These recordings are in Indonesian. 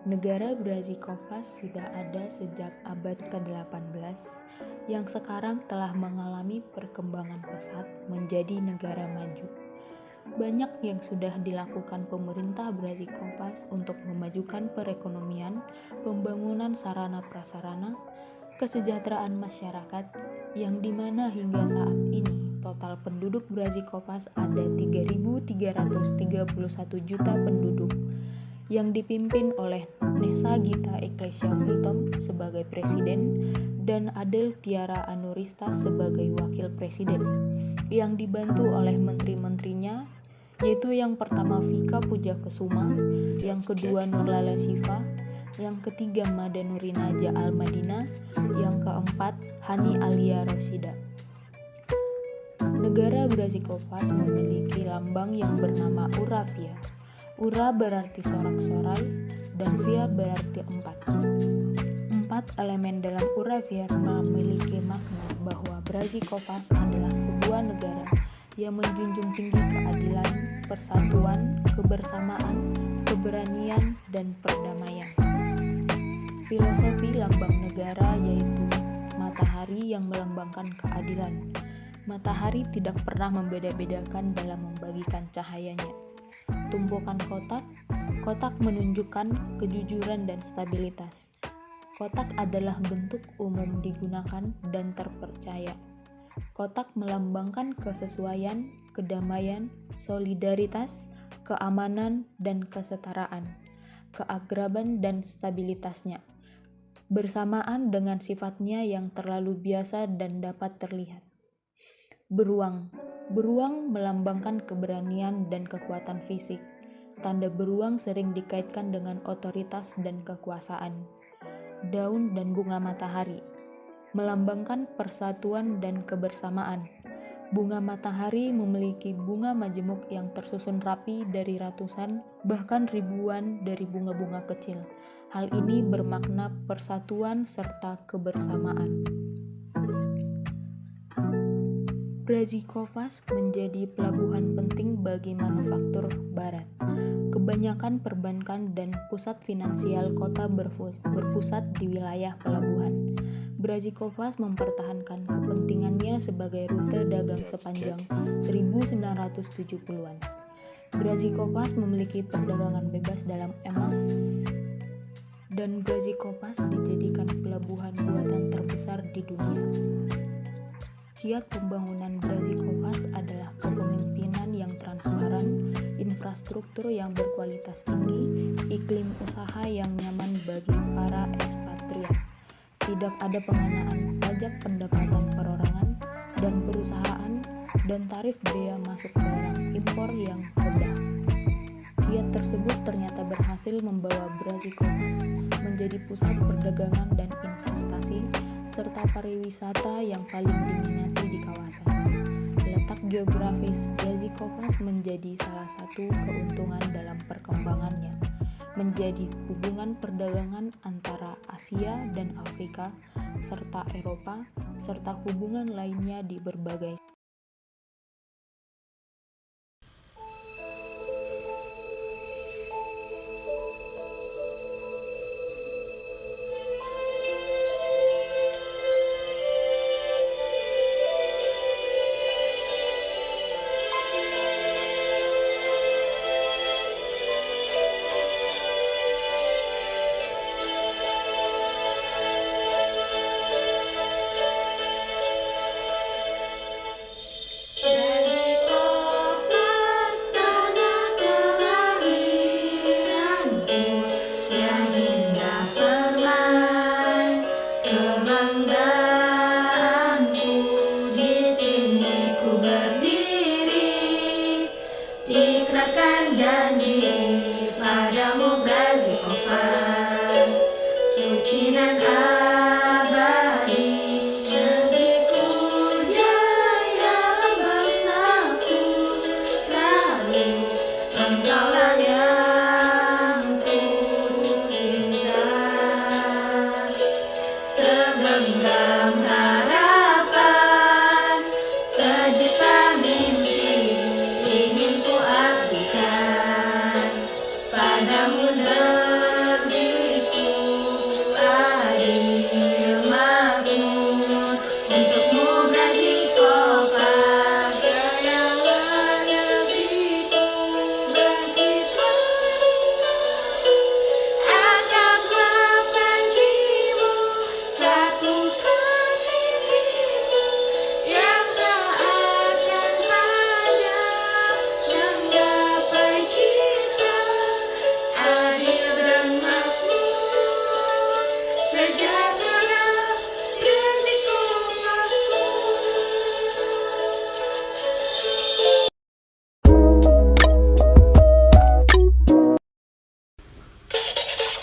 Negara Brazikovas sudah ada sejak abad ke-18 yang sekarang telah mengalami perkembangan pesat menjadi negara maju. Banyak yang sudah dilakukan pemerintah Brazikovas untuk memajukan perekonomian, pembangunan sarana prasarana, kesejahteraan masyarakat, yang dimana hingga saat ini total penduduk Brazikovas ada 3.331 juta penduduk, yang dipimpin oleh Nessa Gita Eklesia Gultom sebagai presiden dan Adel Tiara Anurista sebagai wakil presiden, yang dibantu oleh menteri-menterinya, yaitu yang pertama Vika Pujakesuma, yang kedua Nurlala Siva, yang ketiga Mada Nurinaja Al-Madina, yang keempat Hani Alia Rosida. Negara Brazikovas memiliki lambang yang bernama Uravia. Ura berarti sorak-sorai dan via berarti empat. Empat elemen dalam Uravia memiliki makna bahwa Brazikovas adalah sebuah negara yang menjunjung tinggi keadilan, persatuan, kebersamaan, keberanian, dan perdamaian. Filosofi lambang negara yaitu matahari yang melambangkan keadilan. Matahari tidak pernah membeda-bedakan dalam membagikan cahayanya. Tumpukan kotak menunjukkan kejujuran dan stabilitas. Kotak adalah bentuk umum digunakan dan terpercaya. Kotak melambangkan kesesuaian, kedamaian, solidaritas, keamanan, dan kesetaraan, keakraban dan stabilitasnya, bersamaan dengan sifatnya yang terlalu biasa dan dapat terlihat. Beruang melambangkan keberanian dan kekuatan fisik. Tanda beruang sering dikaitkan dengan otoritas dan kekuasaan. Daun dan bunga matahari melambangkan persatuan dan kebersamaan. Bunga matahari memiliki bunga majemuk yang tersusun rapi dari ratusan, bahkan ribuan dari bunga-bunga kecil. Hal ini bermakna persatuan serta kebersamaan. Brazikovas menjadi pelabuhan penting bagi manufaktur barat. Kebanyakan perbankan dan pusat finansial kota berpusat di wilayah pelabuhan. Brazikovas mempertahankan kepentingannya sebagai rute dagang sepanjang 1970-an. Brazikovas memiliki perdagangan bebas dalam emas, dan Brazikovas dijadikan pelabuhan buatan terbesar di dunia. Kiat pembangunan Brazikovas adalah kepemimpinan yang transparan, infrastruktur yang berkualitas tinggi, iklim usaha yang nyaman bagi para ekspatriat. Tidak ada pengenaan pajak pendapatan perorangan dan perusahaan dan tarif bea masuk barang impor yang rendah. Kiat tersebut ternyata berhasil membawa Brazikovas menjadi pusat perdagangan dan investasi serta pariwisata yang paling diminati di kawasan. Letak geografis Brazikovas menjadi salah satu keuntungan dalam perkembangannya, menjadi hubungan perdagangan antara Asia dan Afrika serta Eropa, serta hubungan lainnya di berbagai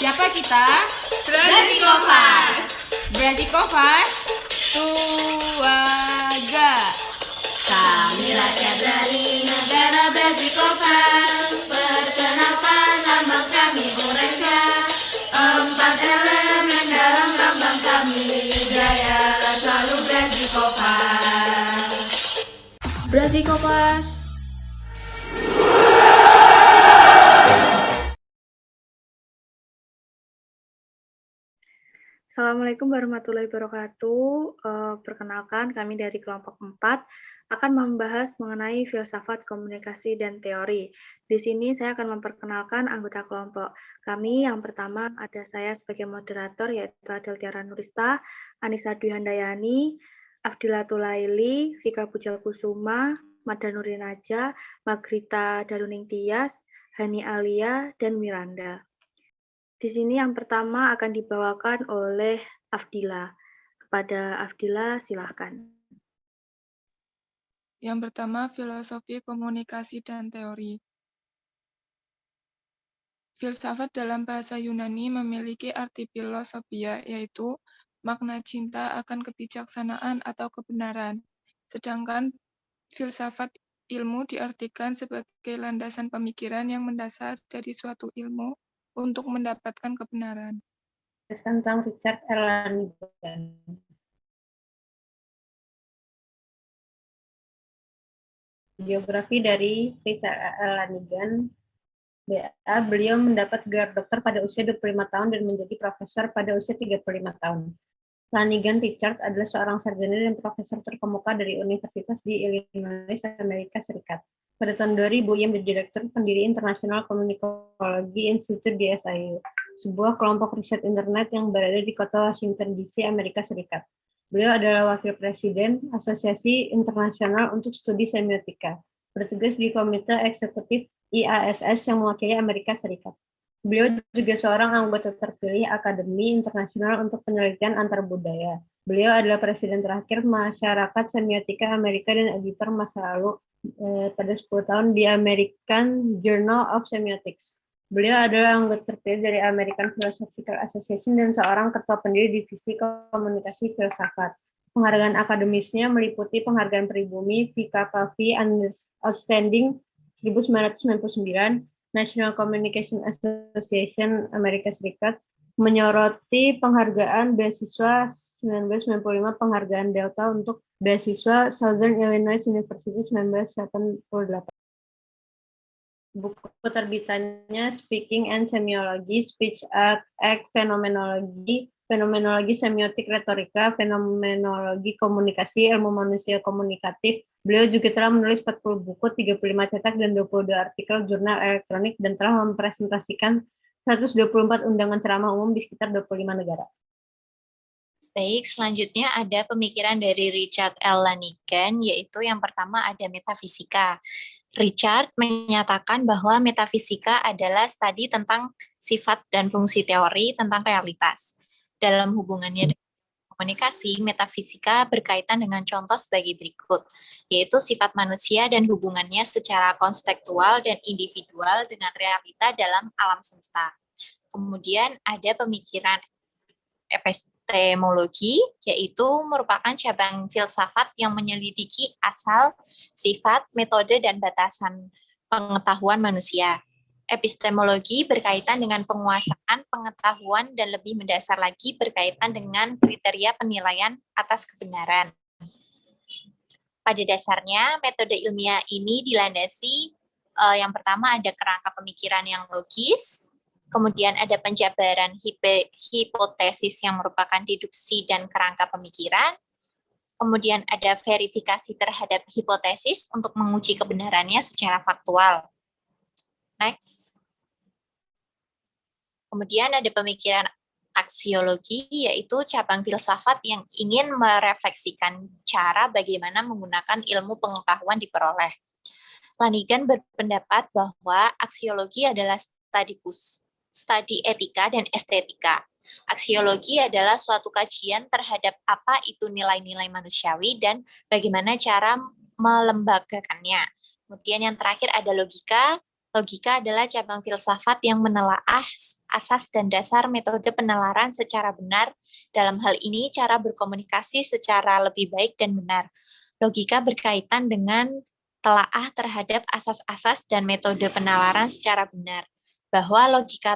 Siapa kita? Brazikovas. Brazikovas Tuaga. Kami rakyat dari negara Brazikovas. Perkenalkan lambang kami Borevia. 4 elemen dalam lambang kami. Jaya selalu Brazikovas. Brazikovas. Assalamualaikum warahmatullahi wabarakatuh. Perkenalkan, kami dari kelompok 4 akan membahas mengenai filsafat komunikasi dan teori. Di sini saya akan memperkenalkan anggota kelompok kami. Yang pertama ada saya sebagai moderator, yaitu Adel Tiara Nurista, Anissa Dwi Handayani, Afdila Tulaili, Vika Pujalkusuma, Mada Nurinaja, Magrita Daluning Tias, Hani Alia, dan Miranda. Di sini yang pertama akan dibawakan oleh Afdila. Kepada Afdila, silahkan. Yang pertama, filosofi komunikasi dan teori. Filsafat dalam bahasa Yunani memiliki arti filosofia, yaitu makna cinta akan kebijaksanaan atau kebenaran. Sedangkan filsafat ilmu diartikan sebagai landasan pemikiran yang mendasar dari suatu ilmu untuk mendapatkan kebenaran. Tentang Richard L. Lanigan. Biografi dari Richard L. Lanigan, BA, beliau mendapat gelar doktor pada usia 25 tahun dan menjadi profesor pada usia 35 tahun. Lanigan Richard adalah seorang sarjana dan profesor terkemuka dari Universitas di Illinois, Amerika Serikat. Pada tahun 2000, ia menjadi Direktur Pendiri International Communicology Institute di SIU, sebuah kelompok riset internet yang berada di kota Washington DC, Amerika Serikat. Beliau adalah Wakil Presiden Asosiasi Internasional untuk Studi Semiotika, bertugas di Komite Eksekutif IASS yang mewakili Amerika Serikat. Beliau juga seorang anggota terpilih Akademi Internasional untuk Penelitian Antarbudaya. Beliau adalah Presiden terakhir Masyarakat Semiotika Amerika dan editor masa lalu pada 10 tahun di American Journal of Semiotics. Beliau adalah anggota terpilih dari American Philosophical Association dan seorang ketua pendiri divisi komunikasi filsafat. Penghargaan akademisnya meliputi penghargaan pribumi Vika Pavi Outstanding 1999, National Communication Association Amerika Serikat, menyoroti penghargaan beasiswa 1995, penghargaan Delta untuk beasiswa Southern Illinois University 1978. Buku terbitannya Speaking and Semiology, Speech Act, Phenomenology, Fenomenologi Semiotik Retorika, Fenomenologi Komunikasi, Ilmu Manusia Komunikatif. Beliau juga telah menulis 40 buku, 35 cetak, dan 22 artikel jurnal elektronik, dan telah mempresentasikan 124 undangan ceramah umum di sekitar 25 negara. Baik, selanjutnya ada pemikiran dari Richard L. Lanigan, yaitu yang pertama ada metafisika. Richard menyatakan bahwa metafisika adalah studi tentang sifat dan fungsi teori tentang realitas. Dalam hubungannya dengan komunikasi, metafisika berkaitan dengan contoh sebagai berikut, yaitu sifat manusia dan hubungannya secara konstektual dan individual dengan realita dalam alam semesta. Kemudian ada pemikiran epistemologi, yaitu merupakan cabang filsafat yang menyelidiki asal, sifat, metode, dan batasan pengetahuan manusia. Epistemologi berkaitan dengan penguasaan pengetahuan dan lebih mendasar lagi berkaitan dengan kriteria penilaian atas kebenaran. Pada dasarnya, metode ilmiah ini dilandasi yang pertama ada kerangka pemikiran yang logis, kemudian ada penjabaran hipotesis yang merupakan deduksi dan kerangka pemikiran, kemudian ada verifikasi terhadap hipotesis untuk menguji kebenarannya secara faktual. Next. Kemudian ada pemikiran aksiologi, yaitu cabang filsafat yang ingin merefleksikan cara bagaimana menggunakan ilmu pengetahuan diperoleh. Lanigan berpendapat bahwa aksiologi adalah studi etika dan estetika. Aksiologi adalah suatu kajian terhadap apa itu nilai-nilai manusiawi dan bagaimana cara melembagakannya. Kemudian yang terakhir ada logika. Logika adalah cabang filsafat yang menelaah asas dan dasar metode penalaran secara benar. Dalam hal ini, cara berkomunikasi secara lebih baik dan benar. Logika berkaitan dengan telaah terhadap asas-asas dan metode penalaran secara benar. Bahwa logika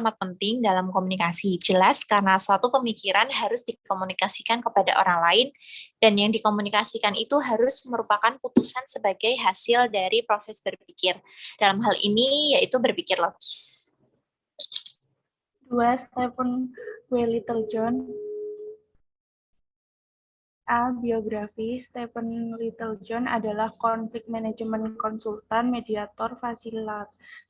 amat penting dalam komunikasi. Jelas karena suatu pemikiran harus dikomunikasikan kepada orang lain, dan yang dikomunikasikan itu harus merupakan putusan sebagai hasil dari proses berpikir. Dalam hal ini, yaitu berpikir logis. 2. Stephen W. Littlejohn. A. Biografi. Stephen Littlejohn adalah konflik manajemen konsultan, mediator,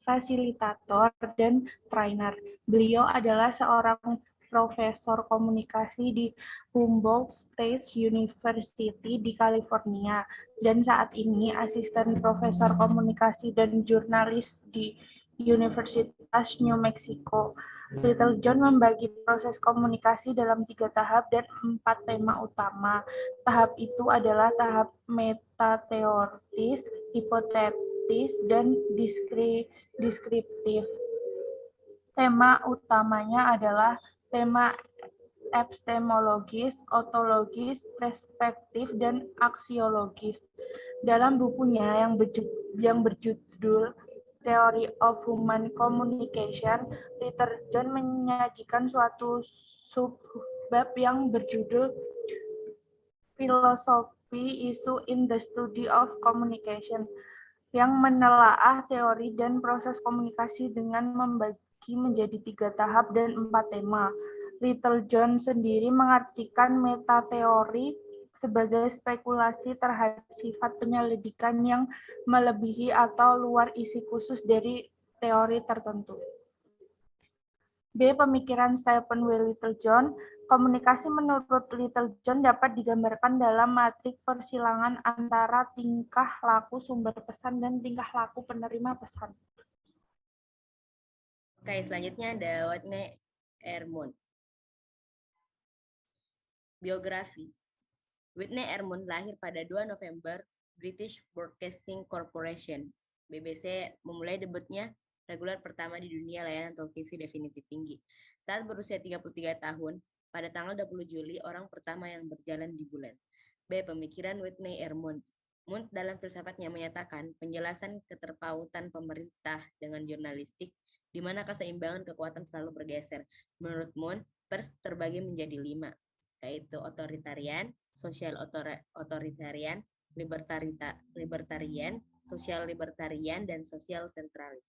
fasilitator, dan trainer. Beliau adalah seorang profesor komunikasi di Humboldt State University di California, dan saat ini asisten profesor komunikasi dan jurnalis di Universitas New Mexico. Littlejohn membagi proses komunikasi dalam 3 tahap dan 4 tema utama. Tahap itu adalah tahap metateoritis, hipotetis, dan deskriptif. Tema utamanya adalah tema epistemologis, ontologis, perspektif, dan aksiologis. Dalam bukunya yang berjudul Theory of Human Communication, Littlejohn menyajikan suatu subbab yang berjudul Philosophy Issue in the Study of Communication, yang menelaah teori dan proses komunikasi dengan membagi menjadi 3 tahap dan 4 tema. Littlejohn sendiri mengartikan metateori sebagai spekulasi terhadap sifat penyelidikan yang melebihi atau luar isi khusus dari teori tertentu. B. Pemikiran Stephen W. Littlejohn. Komunikasi menurut Littlejohn dapat digambarkan dalam matrik persilangan antara tingkah laku sumber pesan dan tingkah laku penerima pesan. Oke, selanjutnya ada Whitney Ehrman. Biografi. Whitney Ehrman lahir pada 2 November, British Broadcasting Corporation. BBC memulai debutnya reguler pertama di dunia layanan televisi definisi tinggi. Saat berusia 33 tahun, pada tanggal 20 Juli, orang pertama yang berjalan di bulan. B. Pemikiran Whitney Ehrman. Munt dalam filsafatnya menyatakan penjelasan keterpautan pemerintah dengan jurnalistik, di mana keseimbangan kekuatan selalu bergeser. Menurut Munt, pers terbagi menjadi 5, yaitu otoritarian, sosial otoritarian, libertarian, sosial libertarian, dan sosial sentralis.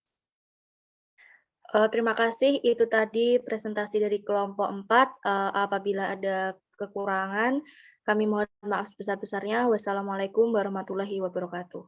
Terima kasih. Itu tadi presentasi dari kelompok 4. Apabila ada kekurangan, kami mohon maaf sebesar-besarnya. Wassalamualaikum warahmatullahi wabarakatuh.